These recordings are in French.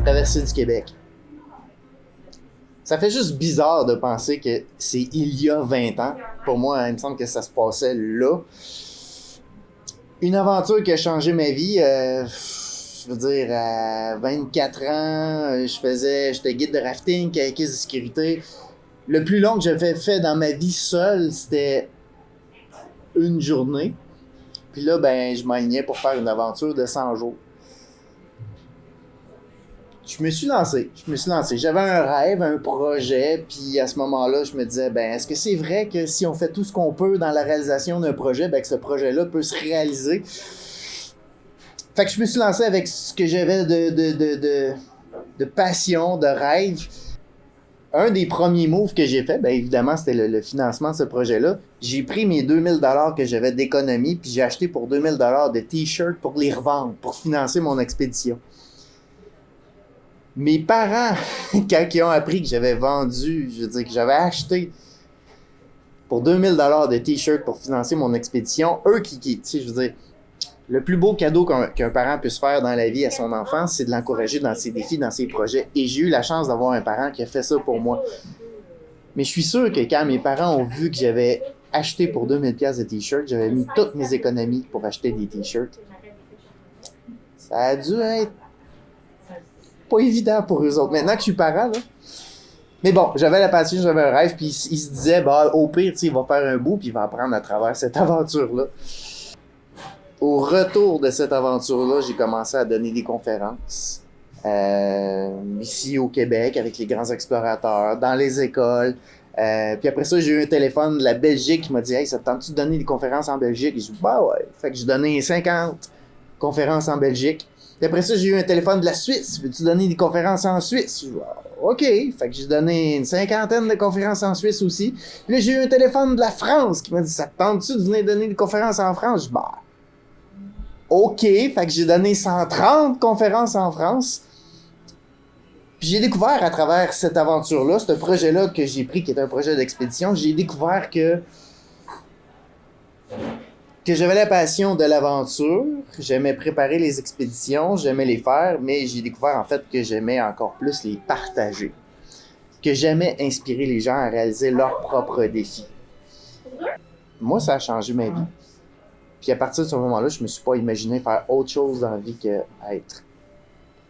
traversée du Québec. Ça fait juste bizarre de penser que c'est il y a 20 ans. Pour moi, il me semble que ça se passait là. Une aventure qui a changé ma vie. Je veux dire, à 24 ans, j'étais guide de rafting, caisse de sécurité. Le plus long que j'avais fait dans ma vie seul, c'était une journée. Puis là, ben, je m'alignais pour faire une aventure de 100 jours. Je me suis lancé. J'avais un rêve, un projet, puis à ce moment-là, je me disais, ben, est-ce que c'est vrai que si on fait tout ce qu'on peut dans la réalisation d'un projet, ben, que ce projet-là peut se réaliser? Fait que je me suis lancé avec ce que j'avais de passion, de rêve. Un des premiers moves que j'ai fait, ben évidemment, c'était le financement de ce projet-là. J'ai pris mes 2000$ que j'avais d'économie, puis j'ai acheté pour 2000$ de t-shirts pour les revendre, pour financer mon expédition. Mes parents, quand ils ont appris que j'avais vendu, je veux dire que j'avais acheté pour 2000$ de t-shirts pour financer mon expédition, eux tu sais, je veux dire, le plus beau cadeau qu'un parent puisse faire dans la vie à son enfant, c'est de l'encourager dans ses défis, dans ses projets. Et j'ai eu la chance d'avoir un parent qui a fait ça pour moi. Mais je suis sûr que quand mes parents ont vu que j'avais acheté pour 2000$ de t-shirts, j'avais mis toutes mes économies pour acheter des t-shirts. Ça a dû être pas évident pour eux autres. Maintenant que je suis parent, là. Mais bon, j'avais la passion, j'avais un rêve, puis ils se disaient, bah, au pire, tu sais, il va faire un bout, puis il va apprendre à travers cette aventure-là. Au retour de cette aventure-là, j'ai commencé à donner des conférences. Ici au Québec, avec les grands explorateurs, dans les écoles. Puis après ça, j'ai eu un téléphone de la Belgique qui m'a dit « Hey, ça te tente-tu de donner des conférences en Belgique? » Et j'ai dit « Bah ouais. » Fait que j'ai donné 50 conférences en Belgique. Puis après ça, j'ai eu un téléphone de la Suisse. « Veux-tu donner des conférences en Suisse? » J'ai dit « OK. » Fait que j'ai donné une 50aine de conférences en Suisse aussi. Puis là, j'ai eu un téléphone de la France qui m'a dit « Ça te tente-tu de venir donner des conférences en France? » J'ai dit « Bah, OK. » Fait que j'ai donné 130 conférences en France. Puis j'ai découvert à travers cette aventure-là, ce projet-là que j'ai pris, qui est un projet d'expédition, j'ai découvert que j'avais la passion de l'aventure, j'aimais préparer les expéditions, j'aimais les faire, mais j'ai découvert en fait que j'aimais encore plus les partager, que j'aimais inspirer les gens à réaliser leurs propres défis. Moi, ça a changé ma vie. Puis à partir de ce moment-là, je me suis pas imaginé faire autre chose dans la vie qu'être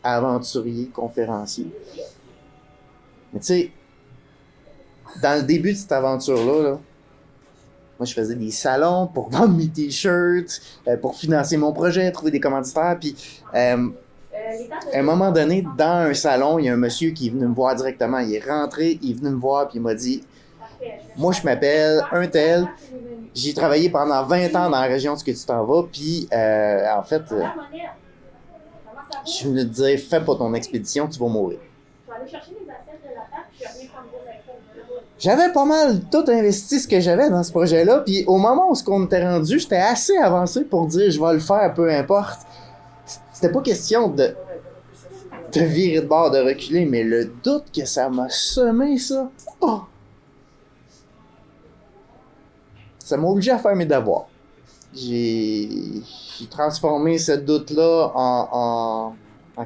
aventurier, conférencier. Mais tu sais, dans le début de cette aventure-là, là, moi, je faisais des salons pour vendre mes t-shirts, pour financer mon projet, trouver des commanditaires. Puis, à un moment donné, dans un salon, il y a un monsieur qui est venu me voir directement. Il est rentré, il est venu me voir, puis il m'a dit « Moi, je m'appelle un tel. J'ai travaillé pendant 20 ans dans la région de ce que tu t'en vas. Puis, en fait, je suis venu te dire, fais pas ton expédition, tu vas mourir. » J'avais pas mal tout investi ce que j'avais dans ce projet-là, puis au moment où on était rendu, j'étais assez avancé pour dire je vais le faire, peu importe. C'était pas question de virer de bord, de reculer, mais le doute que ça m'a semé, ça, ça m'a obligé à faire mes devoirs. J'ai transformé ce doute-là en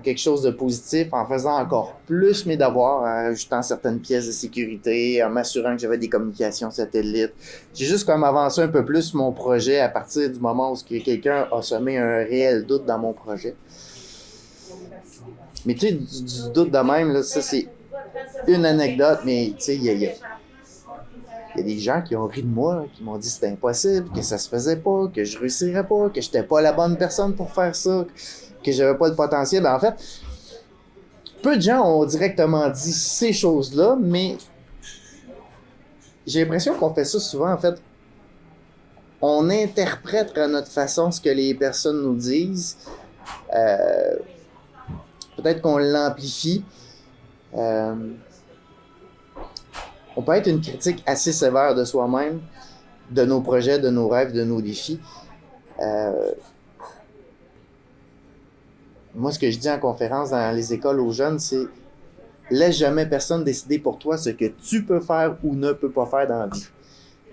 quelque chose de positif, en faisant encore plus mes devoirs, en ajoutant certaines pièces de sécurité, en m'assurant que j'avais des communications satellites. J'ai juste comme avancé un peu plus mon projet à partir du moment où quelqu'un a semé un réel doute dans mon projet. Mais tu sais, du doute de même, là, ça c'est une anecdote, mais tu sais, il y a des gens qui ont ri de moi, qui m'ont dit que c'était impossible, que ça se faisait pas, que je réussirais pas, que j'étais pas la bonne personne pour faire ça, que j'avais pas le potentiel. En fait, peu de gens ont directement dit ces choses-là, mais j'ai l'impression qu'on fait ça souvent. En fait, on interprète à notre façon ce que les personnes nous disent. Peut-être qu'on l'amplifie. On peut être une critique assez sévère de soi-même, de nos projets, de nos rêves, de nos défis. Moi, ce que je dis en conférence dans les écoles aux jeunes, c'est « Laisse jamais personne décider pour toi ce que tu peux faire ou ne peux pas faire dans la vie.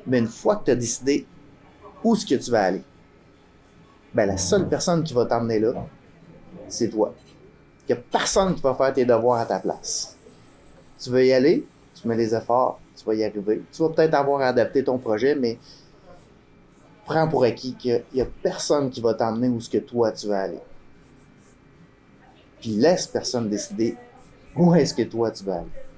Mais une fois que tu as décidé où est-ce que tu vas aller, ben la seule personne qui va t'emmener là, c'est toi. qu'il n'y a personne qui va faire tes devoirs à ta place. Tu veux y aller, tu mets les efforts, tu vas y arriver. Tu vas peut-être avoir à adapter ton projet, mais prends pour acquis qu'il n'y a personne qui va t'emmener où ce que toi tu veux aller. Puis laisse personne décider où est-ce que toi tu veux aller.